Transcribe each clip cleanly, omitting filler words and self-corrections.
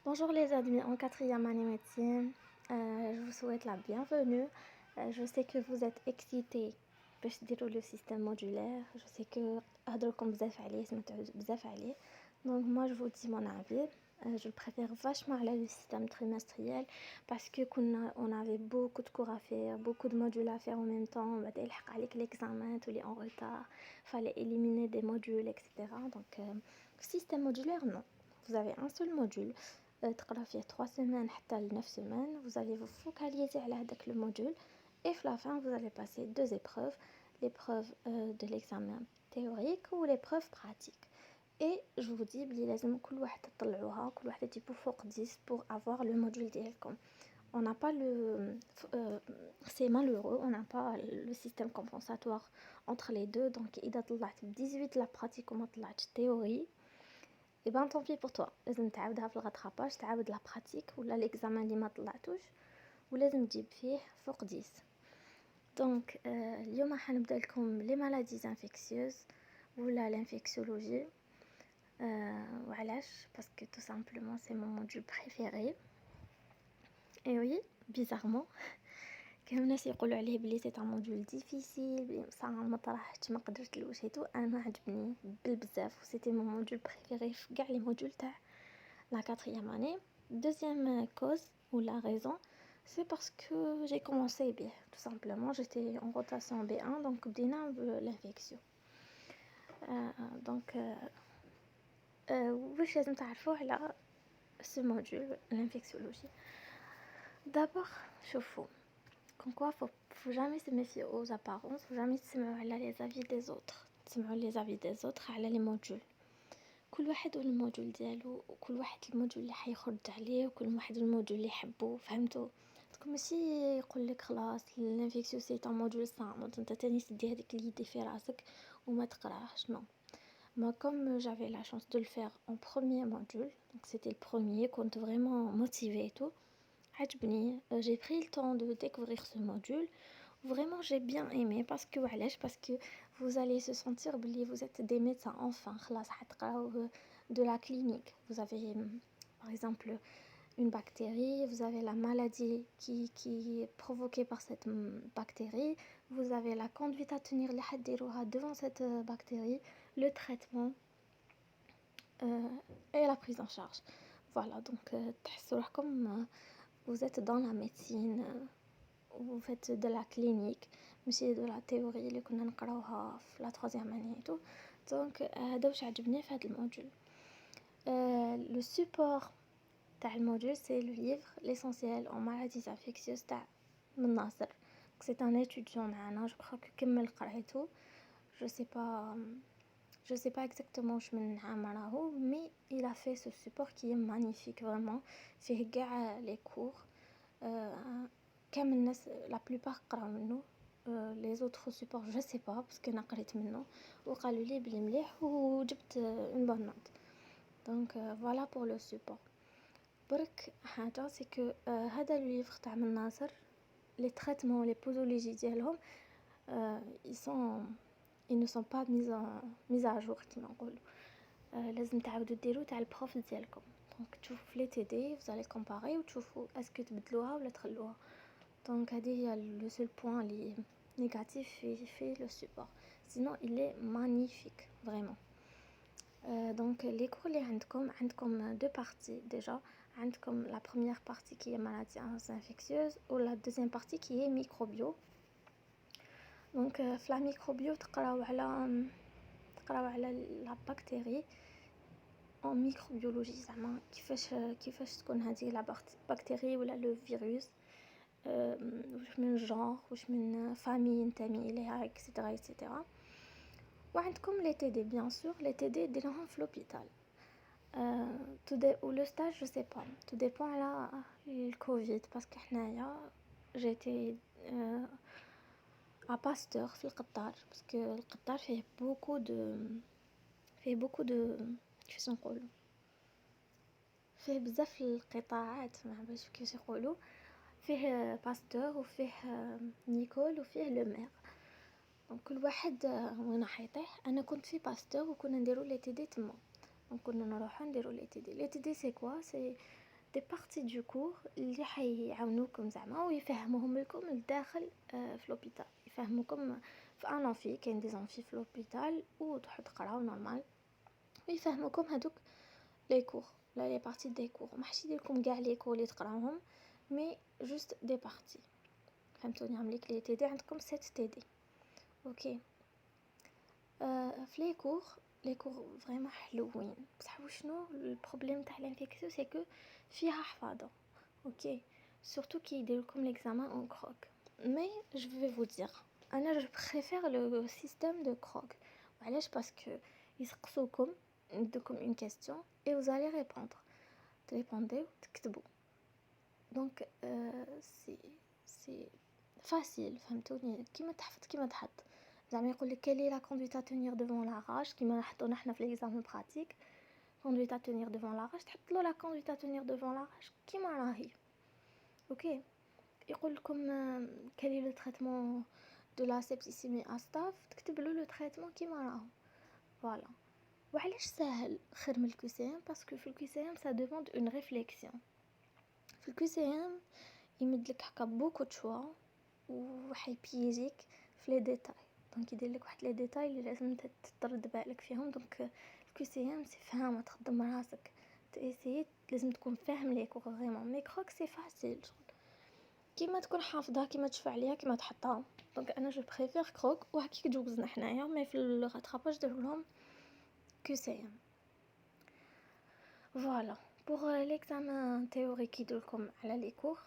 Bonjour les admis en quatrième année médecine. Je vous souhaite la bienvenue. Je sais que vous êtes excités باش ديروا le système modulaire. Je sais que هضركم بزاف عليه سمعتوا بزاف عليه. Donc moi je vous dis mon avis. Je préfère vachement le système trimestriel parce que on avait beaucoup de cours à faire, beaucoup de modules à faire en même temps. بعد يلحق عليك l'examen, tous les en retard. Fallait éliminer des modules, etc. Donc système modulaire non. Vous avez un seul module. تقرا فيه 3 semaines حتى ل 9 semaines. Vous allez vous focaliser على هذاك le module et à la fin vous allez passer deux épreuves, l'épreuve de l'examen théorique ou l'épreuve pratique. Et je vous dis بلي لازم كل واحد تطلعوها كل واحد تجيبو فوق 10 pour avoir le module ديالكم. On n'a pas c'est malheureux, on n'a pas le système compensatoire entre les deux. Donc إذا طلعت 18 la pratique وما طلعتش théorie, et ben tant pis pour toi. لازم تعاودها في الغطراباج تعاود لا براتيك ولا ليكزامان اللي ما طلعتوش ولازم تجيب فيه فوق 10. دونك اليوم راح نبدا لكم لي مالاديز انفيكسيوز ولا l'infectiologie. وعلاش باسكو tout simplement c'est mon module préféré. Et oui, bizarrement كانوا الناس يقولوا عليه بلي سي ان موديول ديفيسيل بلي صراحه ما طرحتش ما قدرتلوش حيتو انا ما عجبني بزاف وسيتي مون موديول بريفيري في كاع لي موديول تاع la quatrième année. Deuxième cause ou la raison, c'est parce que j'ai commencé bien, tout simplement. J'étais en rotation B1, donc بدينا l'infection. Donc واش لازم تعرفوا على ce module l'infectiologie. D'abord, شوفوا comme quoi faut jamais se méfier aux apparences, faut jamais se méfier les avis des autres. تسمعوا les avis des autres على les modules. كل واحد والموديول ديالو وكل واحد الموديول اللي حيخرج عليه وكل واحد الموديول اللي يحبه فهمتوا. ماشي يقول لك خلاص الانفيكسيو سي تاع موديول صامت انت تاني تدي هذيك اليدي في راسك وما تقراهش. نو moi comme j'avais la chance de le faire en premier module, donc c'était le premier, كنت vraiment motivée et tout, عجبني. J'ai pris le temps de découvrir ce module. Vraiment j'ai bien aimé parce que vous allez se sentir بلي vous êtes des médecins enfin خلاص حتقراو de la clinique. Vous avez par exemple une bactérie, vous avez la maladie qui est provoquée par cette bactérie, vous avez la conduite à tenir اللي حديروها devant cette bactérie, le traitement et la prise en charge. Voilà, donc تحسوا روحكم vous êtes dans la médecine, vous faites de la clinique ماشي de la théorie اللي كنا نقراوها في la troisième année et tout. Donc هذا واش عجبني في هذا الموديول. Le support تاع الموديول c'est le livre l'essentiel en maladies infectieuses تاع من ناصر. C'est un étudiant معنا je crois que كمل قرايته. Je sais pas exactement واش من عام راهو mais il a fait ce support qui est magnifique vraiment. فيه كاع les cours كامل الناس la plupart قراو منه. les autres supports je sais pas parce que انا قريت منه وقالوا لي بلي مليح وجبت une bonne note. Donc voilà pour le support. برك حاجه سي كو هذا الليفر تاع من ناصر les traitements les posologies ديالهم ils ne sont pas mis à jour كما نقولوا. لازم تعاودوا ديروا تاع البروف ديالكم. دونك تشوفوا في لي تي دي vous allez comparer وتشوفوا اسكو تبدلوها ولا تخلوها. دونك هذه هي le seul point اللي négatif في le support. Sinon il est magnifique vraiment. Donc les cours اللي عندكم deux parties déjà. عندكم la première partie qui est maladies infectieuses ou la deuxième partie qui est microbio. Donc في la microbio تقراو على la bactérie en microbiologie زعما كيفاش تكون هذه la bactérie ولا le virus. واش من genre واش من famille نتمي إليها etc. وعندكم les TD bien sûr les TD ديروهم في l'hôpital. Ou le stage je sais pas, tout dépend على le Covid parce que حنايا j'étais à Pasteur في القطار parce que القطار فيه beaucoup de كيفاش نقولوا فيه بزاف القطاعات ما باش كيفاش يقولوا فيه باستور وفيه نيكول وفيه لومير. دونك كل واحد وين راح يطيح. انا كنت في باستور وكنا نديروا لي تي دي تما. دونك كنا نروحو نديروا لي تي دي. لي تي دي سي كوا سي دي بارتي دو كور اللي حيعاونوكم زعما ويفهموهم لكم لداخل في لوبيتال، يفهموكم في ان انفي، كاين دي زانفي في لوبيتال وتروحوا تقراو نورمال، ويفهموكم هادوك لي كور لا لي بارتي دي كور. ما حش يدير لكم كاع لي كور اللي تقراوهم، مي جوست دي بارتي، فهمتوني؟ عمليك لي تي دي عندكم 7 تي دي. اوكي. في لي كور فريمون حلوين، بصح وشنو البروبليم تاع لانفيكسيو سي كو فيها حفاظه. اوكي، سورتو كي يديروا لكم ليكزامان اون كروك. مي جو في فو دير انا جو بريفير لو سيستيم دو كروك. وعلاش؟ باسكو يسقسوكم، يدوكم اون كاستيون اي vous allez répondre، تريبونديو تكتبوا. دونك سي فاسيل، فهمتوني؟ كيما تحفظ كيما تحط. زعما يقول لك كالي لا كوندويت ا تونير ديفون لا راج، كيما نحطونا حنا في ليكزامان براتيك كوندويت ا تونير ديفون لا راج، تحط له لا كوندويت ا تونير ديفون لا راج كيما راهي. اوكي. يقول لكم كالي لو تريتمون دو لا سيبتيسيمي استاف، تكتب له لو تريتمون كيما راهو. فوالا. وعلاش ساهل خير من الكي سي ام؟ باسكو في الكي سي ام سا دوموند اون ريفليكسيون. في الكي سي ام يمدلك هكا بوكو تشوا وحيبيجيك في لي ديتاي، دونك يدير لك واحد لي ديتاي اللي لازم ترد بالك فيهم. دونك الكي سي ام سي فهمه، تخدم راسك، تاسيي لازم تكون فاهم لي كور فريمون. مي كروك سي فاسيل، كيما تكون حافظها كيما تشفع عليها كيما تحطها. دونك انا جو بريفير كروك، وهكيك جوزنا حنايا. مي في الراتراباج ديروا لهم كي سي ام. فوالا. بوغ ليكزامان تيوريك يديرلكم على لي كور،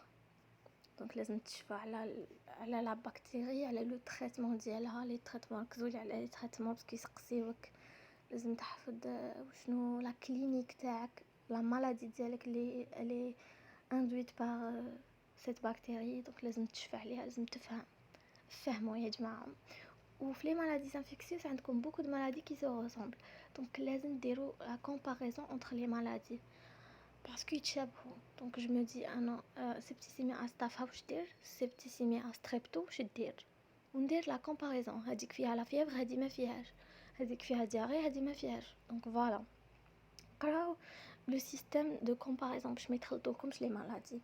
دونك لازم تشفى على لا بكتيري، على لو تريتمون ديالها، لي تريتمون ركزوا على لي تريتمون باسكو يسقسيوك. لازم تحفظ وشنو لا كلينيك تاعك، لا مالادي ديالك اللي اندويت بار سيت بكتيري. دونك لازم تشفى عليها، لازم فهموا يا جماعه. وفي لي مالادي انفيكسيوس عندكم بوكو دو مالادي كي سو ريسامبل، دونك لازم ديروا لا كومباريزون انتر لي مالادي باسكو يتشابهوا. دونك جو مو دي انا سيبتيسيمي استاف واش دير، سيبتيسيمي ستريبتو واش دير، وندير لا كومباريزون. هذيك فيها لا فيبر، هذه ما فيهاش، هذيك فيها دياري، هذه ما فيهاش. دونك فوالا، قراو لو سيستيم دو كومباريزون باش ما يتخلطوكمش لي مالادي.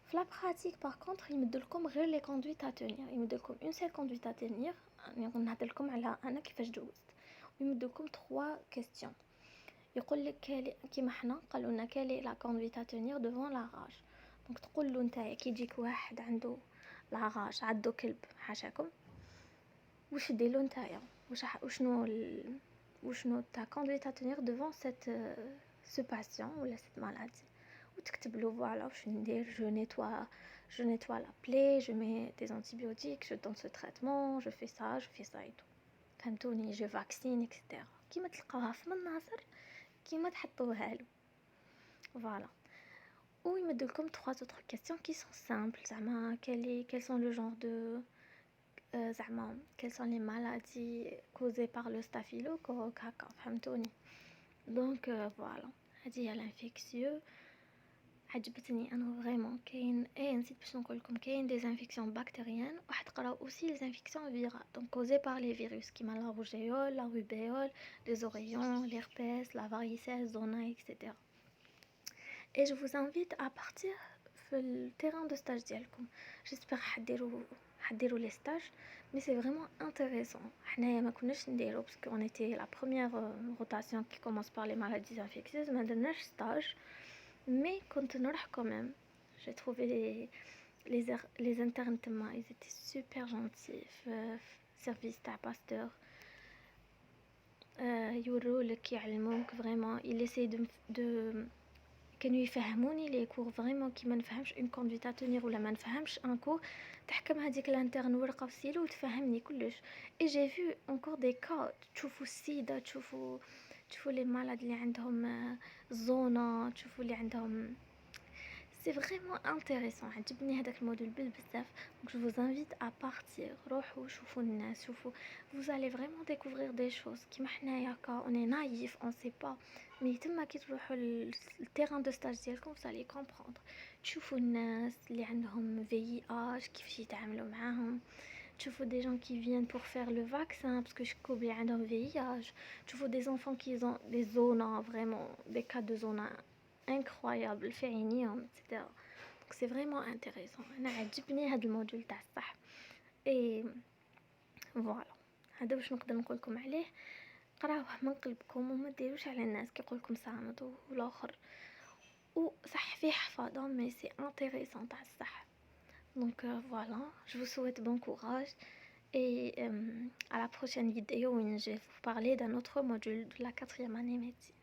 في لا براتيك باغ كونطخ يمدلكم غير لي كوندويت ا تونير، يمدلكم اون سيل كوندويت ا تونير. نهضر لكم على انا كيفاش دوزت. ويمدلكم 3 كيستيون. يقول لك كيما حنا قالوا لنا كالي لا كوندويت ا تونير ديفون لا راج. دونك تقول له نتايا كي يجيك واحد عنده لا راج، عندو كلب حاشاكم، واش ديرلو نتايا؟ وشنو تا كوندويت ا تونير ديفون سيت سو باسيون ولا سيت مالادي، وتكتب له فوالا واش ندير. je nettoie la plaie, je mets des antibiotiques, je donne ce traitement, je fais ça et tout. فهمتوني؟ je vaccine etc. كيما تلقاوها في الناصر كيما تحطوها له. فوالا. ou يمدلكم 3 autres questions qui sont simples. زعما quels sont le genre de زعما quelles sont les maladies causées par le staphylocoque هكا، فهمتوني؟ دونك فوالا، هذه هي الانفيكسيو. عجبتني انا فريمون. كاين نسيت باش نقول لكم، كاين دي انفيكسيون بكتيريان، واحد تقراو اوسي لي انفيكسيون فيرال دونك كوزي بار لي فيروس كيما لا روجيول، لا روبيول، لي زوريون، ليربيس، لا varicelle زونا etc. et je vous invite à partir في التيران دو ستاج ديالكم. جيسبر حديروا لي ستاج، مي سي فريمون انتريسون. حنايا ما كناش نديرو باسكو اون ايتي لا بروميير روتاسيون كي كومونس بار لي مالاديز انفيكسيوز، ما درناش ستاج. مي كنت نروح كوميم. j'ai trouvé les internes تما ils étaient super gentils في سيرفيس تاع باستور. يورولك يعلموك فريمون. il essaie de كانوا يفهموني لي كور فريمون كي ما نفهمش اون كوندويت ا تونير ولا ما نفهمش ان كور، تحكم هذيك الانترن ورقه في سيلو وتفهمني كلش. اي جي فيو انكور دي كا، تشوفوا السيده، تشوفوا لي مالاد اللي عندهم زونا، تشوفوا اللي عندهم. سي فريمون انتريسون. عجبني هذاك الموديل بزاف. دونك جو vous invite à partir. روحوا شوفوا الناس، شوفوا vous allez vraiment découvrir des choses. كيما حنايا كا on est naïf on sait pas، مي تما كي تروحوا التيران دو ستاج ديالكم vous allez comprendre. تشوفوا الناس اللي عندهم VIH كيفاش يتعاملوا معاهم، تشوفوا des gens qui viennent pour faire le vaccin parce que شكون اللي عندهم VIH، تشوفوا des enfants qui ont des zones vraiment des cas de zone incroyable في عينيهم etc. donc c'est vraiment intéressant. انا عجبني هذا الموديول تاع الصح اي فوالا. هذا واش نقدر نقول لكم عليه. قراوه من قلبكم وما ديروش على الناس كيقول لكم صامت والاخر وصح فيه حفاظه مي سي انتريسون تاع الصح. donc voilà, je vous souhaite bon courage et à la prochaine vidéo où je vais vous parler d'un autre module de la 4e année médecine.